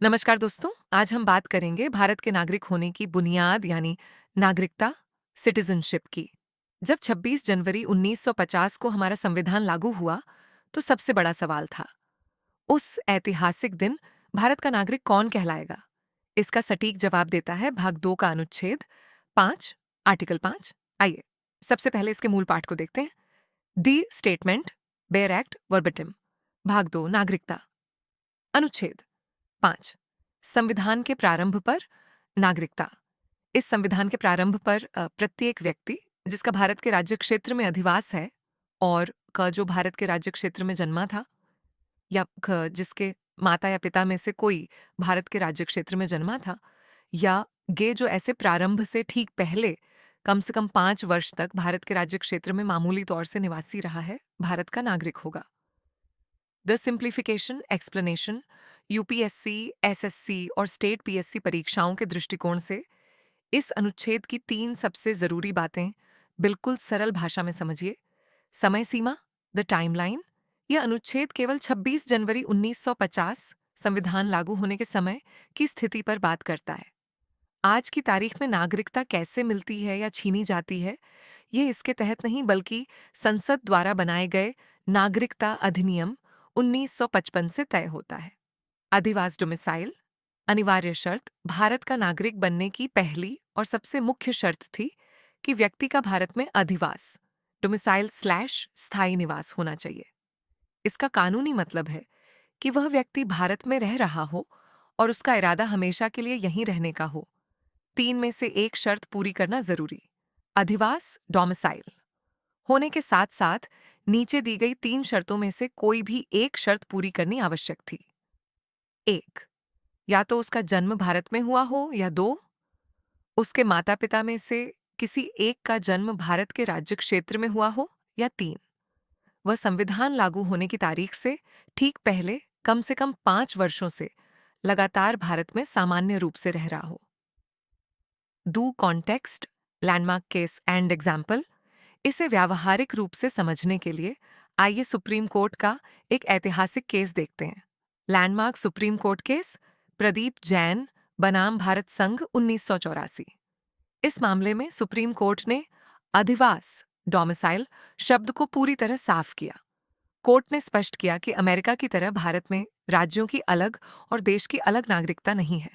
नमस्कार दोस्तों। आज हम बात करेंगे भारत के नागरिक होने की बुनियाद यानी नागरिकता, सिटीजनशिप की। जब 26 जनवरी 1950 को हमारा संविधान लागू हुआ तो सबसे बड़ा सवाल था, उस ऐतिहासिक दिन भारत का नागरिक कौन कहलाएगा। इसका सटीक जवाब देता है भाग 2 का अनुच्छेद 5, आर्टिकल 5। आइए सबसे पहले इसके मूल पाठ को देखते हैं। दी स्टेटमेंट बेयर एक्ट वर्बेटिम। भाग 2 नागरिकता। अनुच्छेद 5, संविधान के प्रारंभ पर नागरिकता। इस संविधान के प्रारंभ पर प्रत्येक व्यक्ति जिसका भारत के राज्य क्षेत्र में अधिवास है और क जो भारत के राज्य क्षेत्र में जन्मा था, या ख जिसके माता या पिता में से कोई भारत के राज्य क्षेत्र में जन्मा था, या गे जो ऐसे प्रारंभ से ठीक पहले कम से कम 5 वर्ष तक भारत के राज्य क्षेत्र में मामूली तौर से निवासी रहा है, भारत का नागरिक होगा। The simplification explanation UPSC, SSC और स्टेट पीएससी परीक्षाओं के दृष्टिकोण से इस अनुच्छेद की 3 सबसे जरूरी बातें बिल्कुल सरल भाषा में समझिए। समय सीमा, द टाइमलाइन। यह अनुच्छेद केवल 26 जनवरी 1950 संविधान लागू होने के समय की स्थिति पर बात करता है। आज की तारीख में नागरिकता कैसे मिलती है या छीनी जाती है, ये इसके तहत नहीं बल्कि संसद द्वारा बनाए गए नागरिकता अधिनियम 1955 से तय होता है। अधिवास डोमिसाइल अनिवार्य शर्त। भारत का नागरिक बनने की पहली और सबसे मुख्य शर्त थी कि व्यक्ति का भारत में अधिवास डोमिसाइल स्लैश स्थायी निवास होना चाहिए। इसका कानूनी मतलब है कि वह व्यक्ति भारत में रह रहा हो और उसका इरादा हमेशा के लिए यहीं रहने का हो। 3 में से एक शर्त पूरी करना जरूरी। अधिवास डोमिसाइल होने के साथ साथ नीचे दी गई 3 शर्तों में से कोई भी एक शर्त पूरी करनी आवश्यक थी। 1, या तो उसका जन्म भारत में हुआ हो, या 2, उसके माता पिता में से किसी एक का जन्म भारत के राज्य क्षेत्र में हुआ हो, या 3, वह संविधान लागू होने की तारीख से ठीक पहले कम से कम 5 वर्षों से लगातार भारत में सामान्य रूप से रह रहा हो। Do context landmark case and example. इसे व्यावहारिक रूप से समझने के लिए आइए सुप्रीम कोर्ट का एक ऐतिहासिक केस देखते हैं। Landmark supreme court case Pradeep Jain बनाम भारत संघ 1984। इस मामले में सुप्रीम कोर्ट ने अधिवास डोमिसाइल शब्द को पूरी तरह साफ किया। कोर्ट ने स्पष्ट किया कि अमेरिका की तरह भारत में राज्यों की अलग और देश की अलग नागरिकता नहीं है।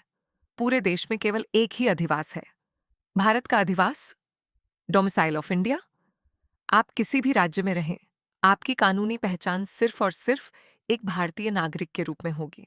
पूरे देश में केवल एक ही अधिवास है, भारत का अधिवास डोमिसाइल ऑफ इंडिया। आप किसी भी राज्य में रहें, आपकी कानूनी पहचान सिर्फ और सिर्फ एक भारतीय नागरिक के रूप में होगी।